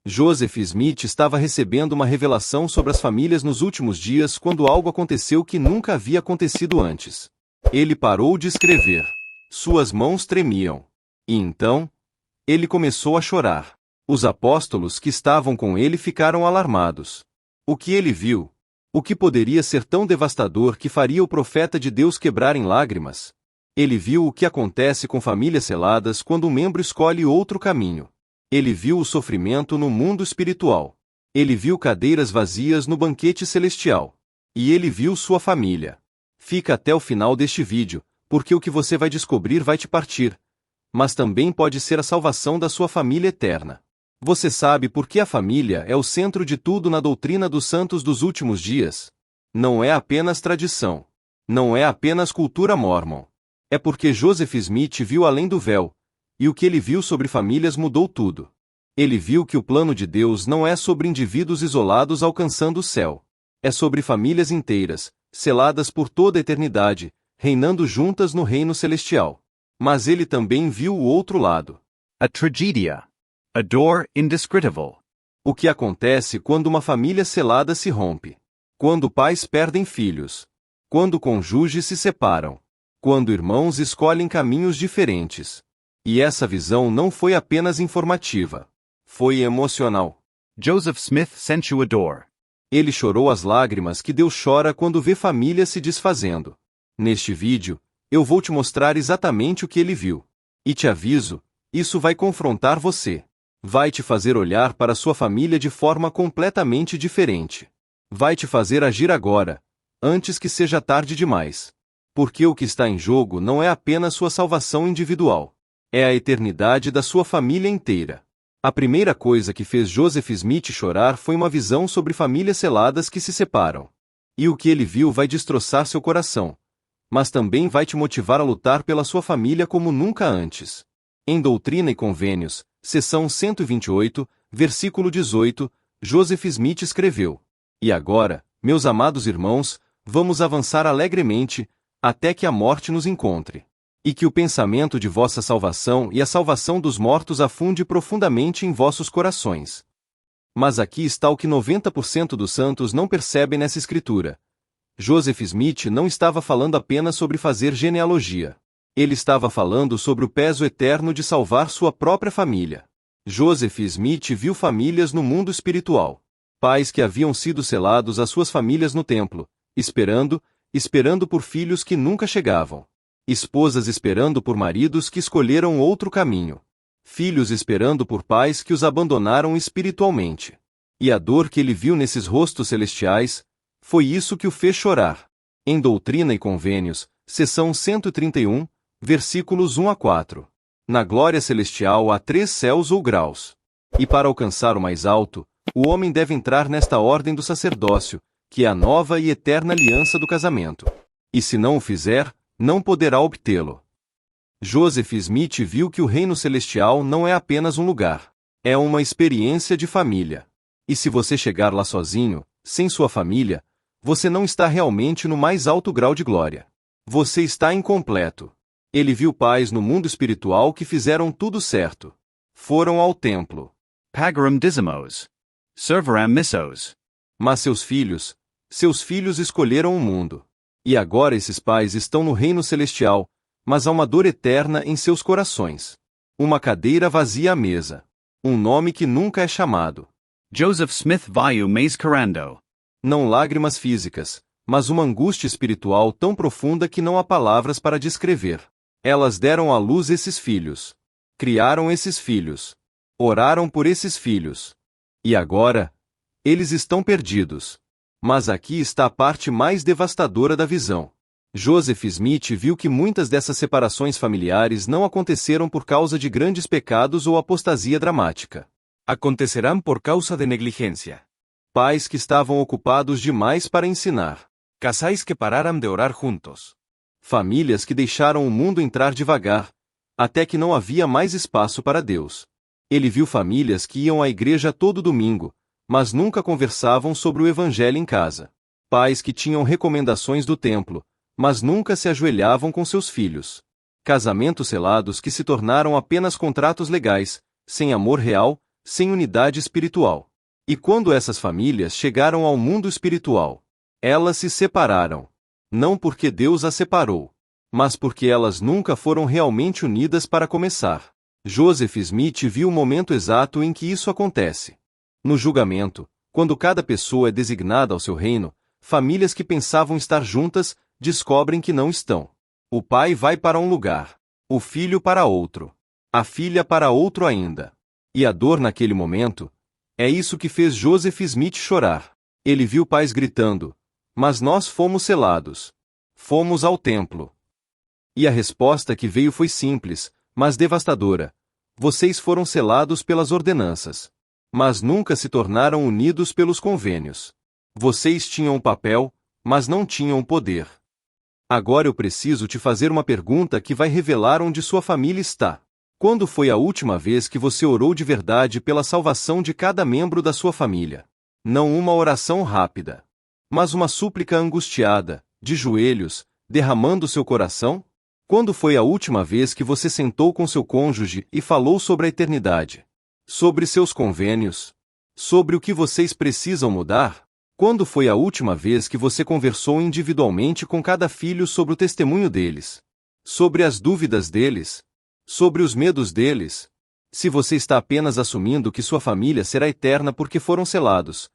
Joseph Smith estava recebendo uma revelação sobre as famílias nos últimos dias quando algo aconteceu que nunca havia acontecido antes. Ele parou de escrever. Suas mãos tremiam. E então, ele começou a chorar. Os apóstolos que estavam com ele ficaram alarmados. O que ele viu? O que poderia ser tão devastador que faria o profeta de Deus quebrar em lágrimas? Ele viu o que acontece com famílias seladas quando um membro escolhe outro caminho. Ele viu o sofrimento no mundo espiritual. Ele viu cadeiras vazias no banquete celestial. E ele viu sua família. Fica até o final deste vídeo, porque o que você vai descobrir vai te partir. Mas também pode ser a salvação da sua família eterna. Você sabe por que a família é o centro de tudo na doutrina dos santos dos últimos dias? Não é apenas tradição. Não é apenas cultura mórmon. É porque Joseph Smith viu além do véu, e o que ele viu sobre famílias mudou tudo. Ele viu que o plano de Deus não é sobre indivíduos isolados alcançando o céu. É sobre famílias inteiras, seladas por toda a eternidade, reinando juntas no reino celestial. Mas ele também viu o outro lado. A tragedia. A dor indescriptible. O que acontece quando uma família selada se rompe? Quando pais perdem filhos? Quando cônjuges se separam? Quando irmãos escolhem caminhos diferentes? E essa visão não foi apenas informativa. Foi emocional. Joseph Smith sent you a dor. Ele chorou as lágrimas que Deus chora quando vê famílias se desfazendo. Neste vídeo, eu vou te mostrar exatamente o que ele viu. E te aviso, isso vai confrontar você. Vai te fazer olhar para sua família de forma completamente diferente. Vai te fazer agir agora, antes que seja tarde demais. Porque o que está em jogo não é apenas sua salvação individual. É a eternidade da sua família inteira. A primeira coisa que fez Joseph Smith chorar foi uma visão sobre famílias seladas que se separam. E o que ele viu vai destroçar seu coração. Mas também vai te motivar a lutar pela sua família como nunca antes. Em Doutrina e Convênios, seção 128, versículo 18, Joseph Smith escreveu: E agora, meus amados irmãos, vamos avançar alegremente, até que a morte nos encontre. E que o pensamento de vossa salvação e a salvação dos mortos afunde profundamente em vossos corações. Mas aqui está o que 90% dos santos não percebem nessa escritura. Joseph Smith não estava falando apenas sobre fazer genealogia. Ele estava falando sobre o peso eterno de salvar sua própria família. Joseph Smith viu famílias no mundo espiritual. Pais que haviam sido selados às suas famílias no templo, esperando por filhos que nunca chegavam. Esposas esperando por maridos que escolheram outro caminho. Filhos esperando por pais que os abandonaram espiritualmente. E a dor que ele viu nesses rostos celestiais, foi isso que o fez chorar. Em Doutrina e Convênios, seção 131, versículos 1 a 4. Na glória celestial há 3 céus ou graus. E para alcançar o mais alto, o homem deve entrar nesta ordem do sacerdócio, que é a nova e eterna aliança do casamento. E se não o fizer, não poderá obtê-lo. Joseph Smith viu que o reino celestial não é apenas um lugar. É uma experiência de família. E se você chegar lá sozinho, sem sua família, você não está realmente no mais alto grau de glória. Você está incompleto. Ele viu pais no mundo espiritual que fizeram tudo certo. Foram ao templo. Pagaram dízimos. Servaram missos. Mas seus filhos escolheram o mundo. E agora esses pais estão no reino celestial, mas há uma dor eterna em seus corações. Uma cadeira vazia à mesa. Um nome que nunca é chamado. Joseph Smith viu mais chorando. Não lágrimas físicas, mas uma angústia espiritual tão profunda que não há palavras para descrever. Elas deram à luz esses filhos. Criaram esses filhos. Oraram por esses filhos. E agora, eles estão perdidos. Mas aqui está a parte mais devastadora da visão. Joseph Smith viu que muitas dessas separações familiares não aconteceram por causa de grandes pecados ou apostasia dramática. Acontecerão por causa de negligência. Pais que estavam ocupados demais para ensinar. Casais que pararam de orar juntos. Famílias que deixaram o mundo entrar devagar, até que não havia mais espaço para Deus. Ele viu famílias que iam à igreja todo domingo, mas nunca conversavam sobre o evangelho em casa. Pais que tinham recomendações do templo, mas nunca se ajoelhavam com seus filhos. Casamentos selados que se tornaram apenas contratos legais, sem amor real, sem unidade espiritual. E quando essas famílias chegaram ao mundo espiritual, elas se separaram. Não porque Deus as separou, mas porque elas nunca foram realmente unidas para começar. Joseph Smith viu o momento exato em que isso acontece. No julgamento, quando cada pessoa é designada ao seu reino, famílias que pensavam estar juntas, descobrem que não estão. O pai vai para um lugar, o filho para outro, a filha para outro ainda. E a dor naquele momento, é isso que fez Joseph Smith chorar. Ele viu pais gritando, mas nós fomos selados. Fomos ao templo. E a resposta que veio foi simples, mas devastadora. Vocês foram selados pelas ordenanças. Mas nunca se tornaram unidos pelos convênios. Vocês tinham o papel, mas não tinham o poder. Agora eu preciso te fazer uma pergunta que vai revelar onde sua família está. Quando foi a última vez que você orou de verdade pela salvação de cada membro da sua família? Não uma oração rápida, mas uma súplica angustiada, de joelhos, derramando seu coração? Quando foi a última vez que você sentou com seu cônjuge e falou sobre a eternidade? Sobre seus convênios? Sobre o que vocês precisam mudar? Quando foi a última vez que você conversou individualmente com cada filho sobre o testemunho deles? Sobre as dúvidas deles? Sobre os medos deles? Se você está apenas assumindo que sua família será eterna porque foram selados,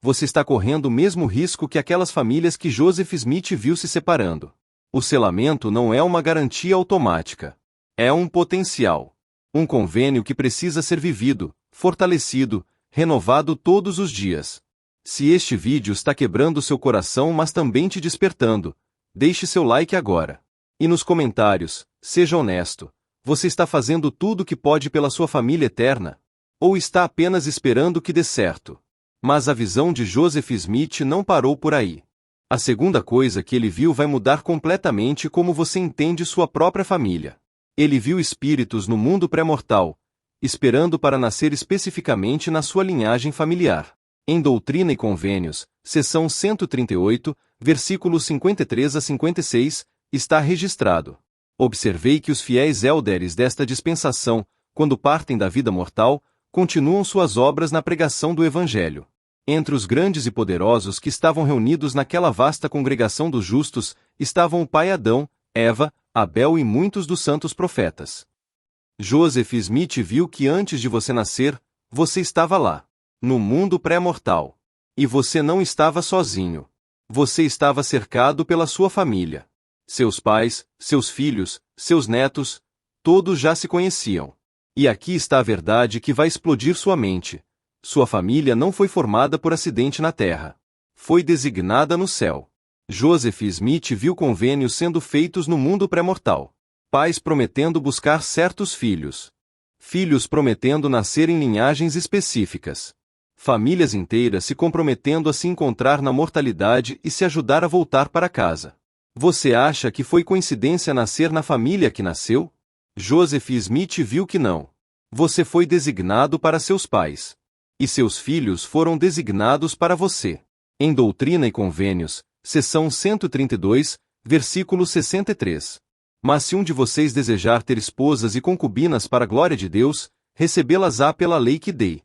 você está correndo o mesmo risco que aquelas famílias que Joseph Smith viu se separando. O selamento não é uma garantia automática. É um potencial. Um convênio que precisa ser vivido, fortalecido, renovado todos os dias. Se este vídeo está quebrando seu coração mas também te despertando, deixe seu like agora. E nos comentários, seja honesto. Você está fazendo tudo o que pode pela sua família eterna? Ou está apenas esperando que dê certo? Mas a visão de Joseph Smith não parou por aí. A segunda coisa que ele viu vai mudar completamente como você entende sua própria família. Ele viu espíritos no mundo pré-mortal, esperando para nascer especificamente na sua linhagem familiar. Em Doutrina e Convênios, seção 138, versículos 53 a 56, está registrado. Observei que os fiéis élderes desta dispensação, quando partem da vida mortal, continuam suas obras na pregação do Evangelho. Entre os grandes e poderosos que estavam reunidos naquela vasta congregação dos justos, estavam o pai Adão, Eva, Abel e muitos dos santos profetas. Joseph Smith viu que antes de você nascer, você estava lá, no mundo pré-mortal. E você não estava sozinho. Você estava cercado pela sua família. Seus pais, seus filhos, seus netos, todos já se conheciam. E aqui está a verdade que vai explodir sua mente. Sua família não foi formada por acidente na terra. Foi designada no céu. Joseph Smith viu convênios sendo feitos no mundo pré-mortal. Pais prometendo buscar certos filhos. Filhos prometendo nascer em linhagens específicas. Famílias inteiras se comprometendo a se encontrar na mortalidade e se ajudar a voltar para casa. Você acha que foi coincidência nascer na família que nasceu? Joseph Smith viu que não. Você foi designado para seus pais. E seus filhos foram designados para você. Em Doutrina e Convênios, seção 132, versículo 63. Mas se um de vocês desejar ter esposas e concubinas para a glória de Deus, recebê-las-á pela lei que dei.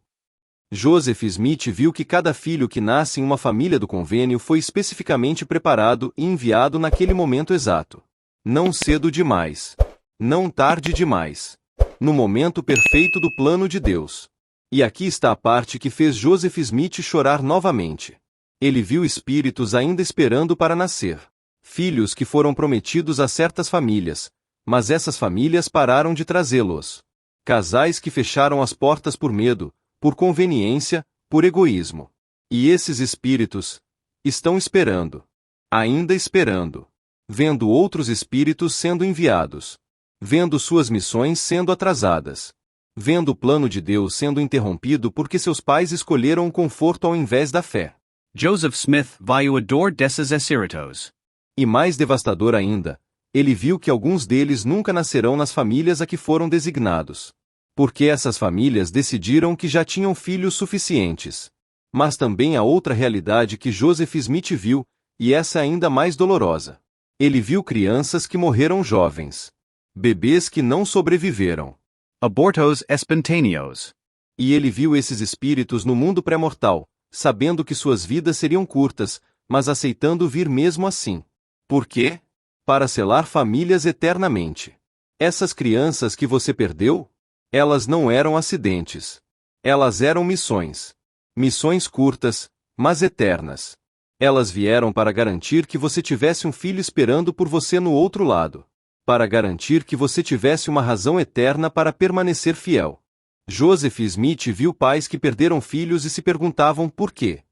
Joseph Smith viu que cada filho que nasce em uma família do convênio foi especificamente preparado e enviado naquele momento exato. Não cedo demais. Não tarde demais. No momento perfeito do plano de Deus. E aqui está a parte que fez Joseph Smith chorar novamente. Ele viu espíritos ainda esperando para nascer. Filhos que foram prometidos a certas famílias, mas essas famílias pararam de trazê-los. Casais que fecharam as portas por medo, por conveniência, por egoísmo. E esses espíritos estão esperando. Ainda esperando. Vendo outros espíritos sendo enviados. Vendo suas missões sendo atrasadas. Vendo o plano de Deus sendo interrompido porque seus pais escolheram o conforto ao invés da fé. Joseph Smith viu a dor desses espíritos. E mais devastador ainda, ele viu que alguns deles nunca nascerão nas famílias a que foram designados. Porque essas famílias decidiram que já tinham filhos suficientes. Mas também há outra realidade que Joseph Smith viu, e essa é ainda mais dolorosa. Ele viu crianças que morreram jovens. Bebês que não sobreviveram. Abortos espontâneos. E ele viu esses espíritos no mundo pré-mortal, sabendo que suas vidas seriam curtas, mas aceitando vir mesmo assim. Por quê? Para selar famílias eternamente. Essas crianças que você perdeu? Elas não eram acidentes. Elas eram missões. Missões curtas, mas eternas. Elas vieram para garantir que você tivesse um filho esperando por você no outro lado. Para garantir que você tivesse uma razão eterna para permanecer fiel. Joseph Smith viu pais que perderam filhos e se perguntavam por quê.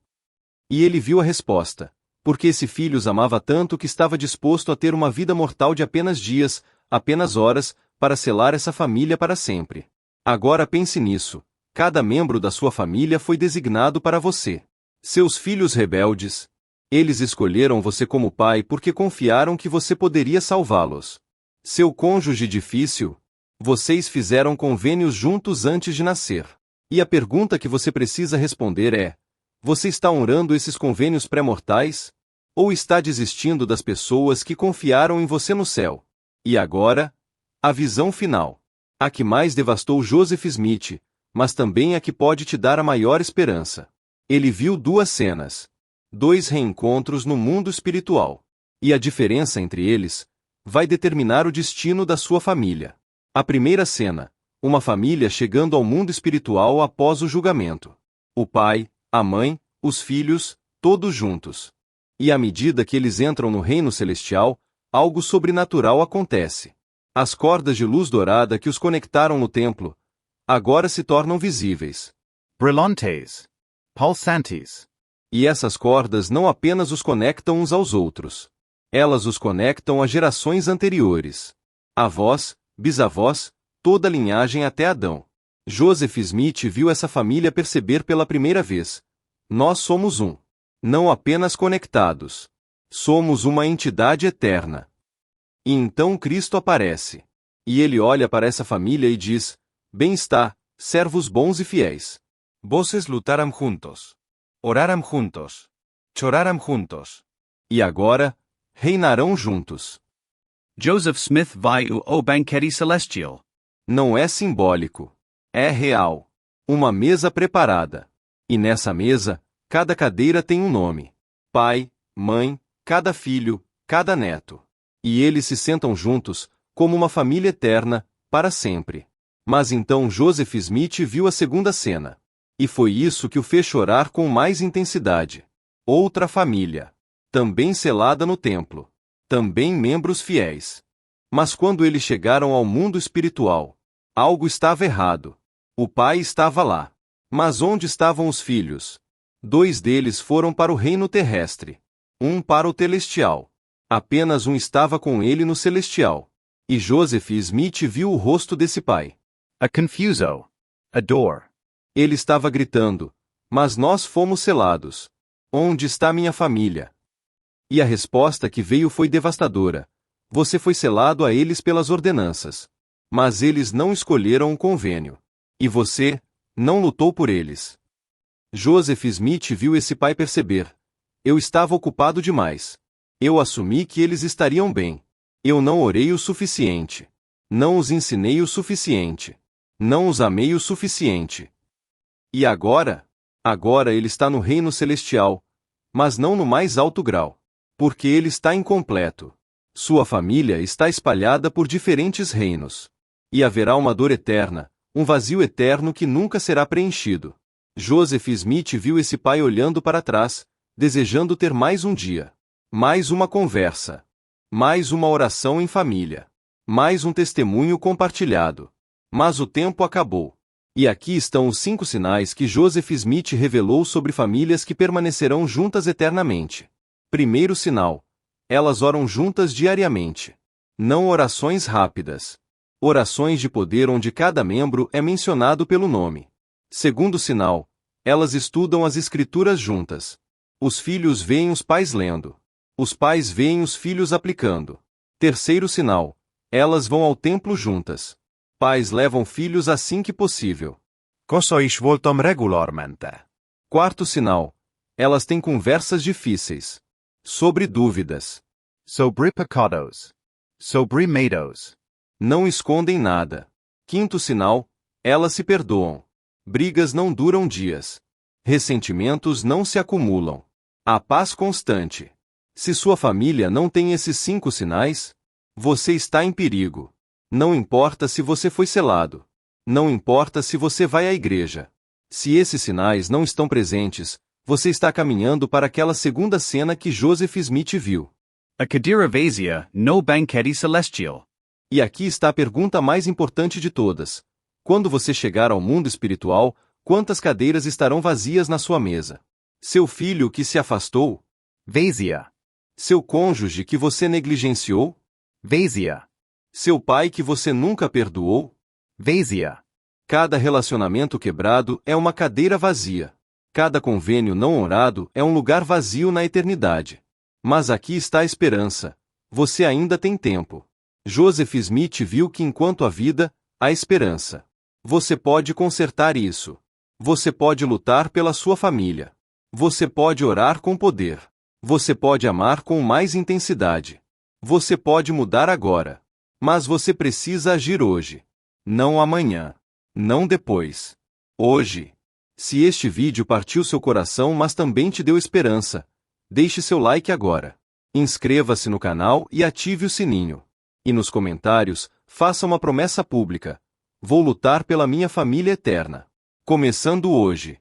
E ele viu a resposta. Porque esse filho os amava tanto que estava disposto a ter uma vida mortal de apenas dias, apenas horas, para selar essa família para sempre. Agora pense nisso. Cada membro da sua família foi designado para você. Seus filhos rebeldes. Eles escolheram você como pai porque confiaram que você poderia salvá-los. Seu cônjuge difícil. Vocês fizeram convênios juntos antes de nascer. E a pergunta que você precisa responder é: você está honrando esses convênios pré-mortais? Ou está desistindo das pessoas que confiaram em você no céu? E agora, a visão final. A que mais devastou Joseph Smith, mas também a que pode te dar a maior esperança. Ele viu duas cenas. 2 reencontros no mundo espiritual. E a diferença entre eles vai determinar o destino da sua família. A primeira cena, uma família chegando ao mundo espiritual após o julgamento. O pai, a mãe, os filhos, todos juntos. E à medida que eles entram no reino celestial, algo sobrenatural acontece. As cordas de luz dourada que os conectaram no templo, agora se tornam visíveis. Brillantes. Pulsantes. E essas cordas não apenas os conectam uns aos outros. Elas os conectam a gerações anteriores. Avós, bisavós, toda a linhagem até Adão. Joseph Smith viu essa família perceber pela primeira vez. Nós somos um. Não apenas conectados. Somos uma entidade eterna. E então Cristo aparece. E ele olha para essa família e diz: bem está, servos bons e fiéis. Vocês lutaram juntos. Oraram juntos. Choraram juntos. E agora, reinarão juntos. Joseph Smith vai ao banquete celestial. Não é simbólico. É real. Uma mesa preparada. E nessa mesa, cada cadeira tem um nome. Pai, mãe, cada filho, cada neto. E eles se sentam juntos, como uma família eterna, para sempre. Mas então Joseph Smith viu a segunda cena. E foi isso que o fez chorar com mais intensidade. Outra família. Também selada no templo. Também membros fiéis. Mas quando eles chegaram ao mundo espiritual, algo estava errado. O pai estava lá. Mas onde estavam os filhos? 2 deles foram para o reino terrestre. 1 para o celestial. Apenas um estava com ele no celestial. E Joseph Smith viu o rosto desse pai. A confuso. A door. Ele estava gritando: mas nós fomos selados. Onde está minha família? E a resposta que veio foi devastadora. Você foi selado a eles pelas ordenanças. Mas eles não escolheram um convênio. E você não lutou por eles. Joseph Smith viu esse pai perceber: eu estava ocupado demais. Eu assumi que eles estariam bem. Eu não orei o suficiente. Não os ensinei o suficiente. Não os amei o suficiente. E agora? Agora ele está no reino celestial, mas não no mais alto grau. Porque ele está incompleto. Sua família está espalhada por diferentes reinos. E haverá uma dor eterna, um vazio eterno que nunca será preenchido. Joseph Smith viu esse pai olhando para trás, desejando ter mais um dia. Mais uma conversa. Mais uma oração em família. Mais um testemunho compartilhado. Mas o tempo acabou. E aqui estão os 5 sinais que Joseph Smith revelou sobre famílias que permanecerão juntas eternamente. Primeiro sinal. Elas oram juntas diariamente. Não orações rápidas. Orações de poder onde cada membro é mencionado pelo nome. Segundo sinal. Elas estudam as escrituras juntas. Os filhos veem os pais lendo. Os pais veem os filhos aplicando. Terceiro sinal. Elas vão ao templo juntas. Pais levam filhos assim que possível. Kosa is voltam regularmente. Quarto sinal. Elas têm conversas difíceis. Sobre dúvidas. Sobre pecados. Sobre medos. Não escondem nada. Quinto sinal. Elas se perdoam. Brigas não duram dias. Ressentimentos não se acumulam. Há paz constante. Se sua família não tem esses 5 sinais, você está em perigo. Não importa se você foi selado. Não importa se você vai à igreja. Se esses sinais não estão presentes, você está caminhando para aquela segunda cena que Joseph Smith viu. A cadeira vazia, no banquete celestial. E aqui está a pergunta mais importante de todas. Quando você chegar ao mundo espiritual, quantas cadeiras estarão vazias na sua mesa? Seu filho que se afastou? Vazia. Seu cônjuge que você negligenciou? Vazia. Seu pai que você nunca perdoou? Vazia. Cada relacionamento quebrado é uma cadeira vazia. Cada convênio não honrado é um lugar vazio na eternidade. Mas aqui está a esperança. Você ainda tem tempo. Joseph Smith viu que enquanto há vida, há esperança. Você pode consertar isso. Você pode lutar pela sua família. Você pode orar com poder. Você pode amar com mais intensidade. Você pode mudar agora. Mas você precisa agir hoje. Não amanhã. Não depois. Hoje. Se este vídeo partiu seu coração mas também te deu esperança, deixe seu like agora. Inscreva-se no canal e ative o sininho. E nos comentários, faça uma promessa pública. Vou lutar pela minha família eterna. Começando hoje.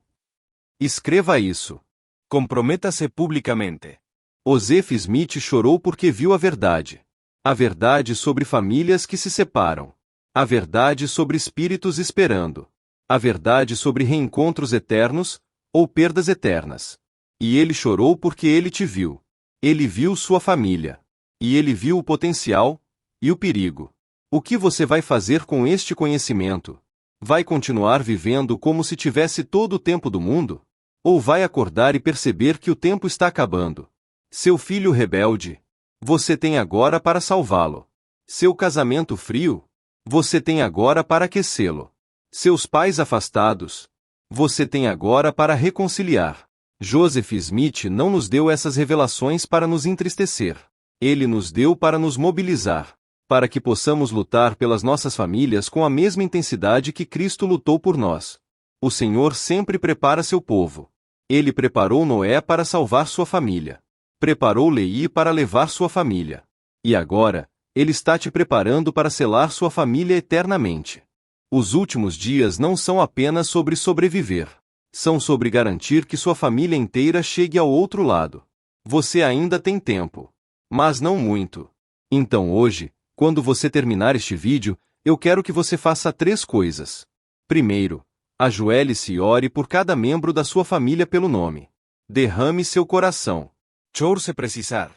Escreva isso. Comprometa-se publicamente. Joseph Smith chorou porque viu a verdade. A verdade sobre famílias que se separam. A verdade sobre espíritos esperando. A verdade sobre reencontros eternos, ou perdas eternas. E ele chorou porque ele te viu. Ele viu sua família. E ele viu o potencial e o perigo. O que você vai fazer com este conhecimento? Vai continuar vivendo como se tivesse todo o tempo do mundo? Ou vai acordar e perceber que o tempo está acabando? Seu filho rebelde? Você tem agora para salvá-lo. Seu casamento frio? Você tem agora para aquecê-lo. Seus pais afastados? Você tem agora para reconciliar. Joseph Smith não nos deu essas revelações para nos entristecer. Ele nos deu para nos mobilizar, para que possamos lutar pelas nossas famílias com a mesma intensidade que Cristo lutou por nós. O Senhor sempre prepara seu povo. Ele preparou Noé para salvar sua família. Preparou Leí para levar sua família. E agora, Ele está te preparando para selar sua família eternamente. Os últimos dias não são apenas sobre sobreviver. São sobre garantir que sua família inteira chegue ao outro lado. Você ainda tem tempo. Mas não muito. Então hoje, quando você terminar este vídeo, eu quero que você faça 3 coisas. Primeiro, ajoelhe-se e ore por cada membro da sua família pelo nome. Derrame seu coração. Chor se precisar.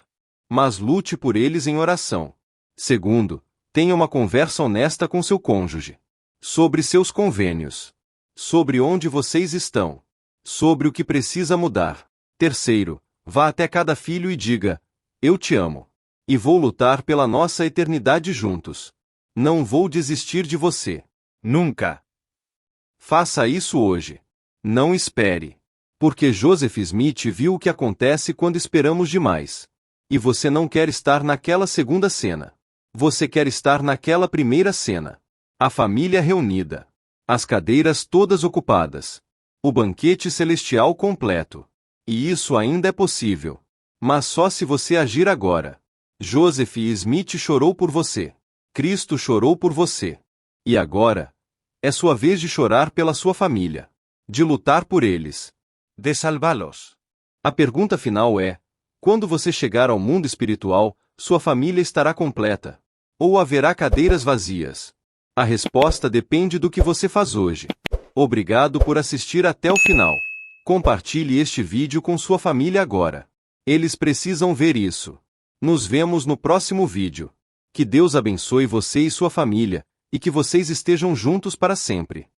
Mas lute por eles em oração. Segundo, tenha uma conversa honesta com seu cônjuge. Sobre seus convênios. Sobre onde vocês estão. Sobre o que precisa mudar. Terceiro, vá até cada filho e diga: eu te amo. E vou lutar pela nossa eternidade juntos. Não vou desistir de você. Nunca. Faça isso hoje. Não espere. Porque Joseph Smith viu o que acontece quando esperamos demais. E você não quer estar naquela segunda cena. Você quer estar naquela primeira cena. A família reunida. As cadeiras todas ocupadas. O banquete celestial completo. E isso ainda é possível. Mas só se você agir agora. Joseph Smith chorou por você. Cristo chorou por você. E agora? É sua vez de chorar pela sua família. De lutar por eles. De salvá-los. A pergunta final é: quando você chegar ao mundo espiritual, sua família estará completa? Ou haverá cadeiras vazias? A resposta depende do que você faz hoje. Obrigado por assistir até o final. Compartilhe este vídeo com sua família agora. Eles precisam ver isso. Nos vemos no próximo vídeo. Que Deus abençoe você e sua família, e que vocês estejam juntos para sempre.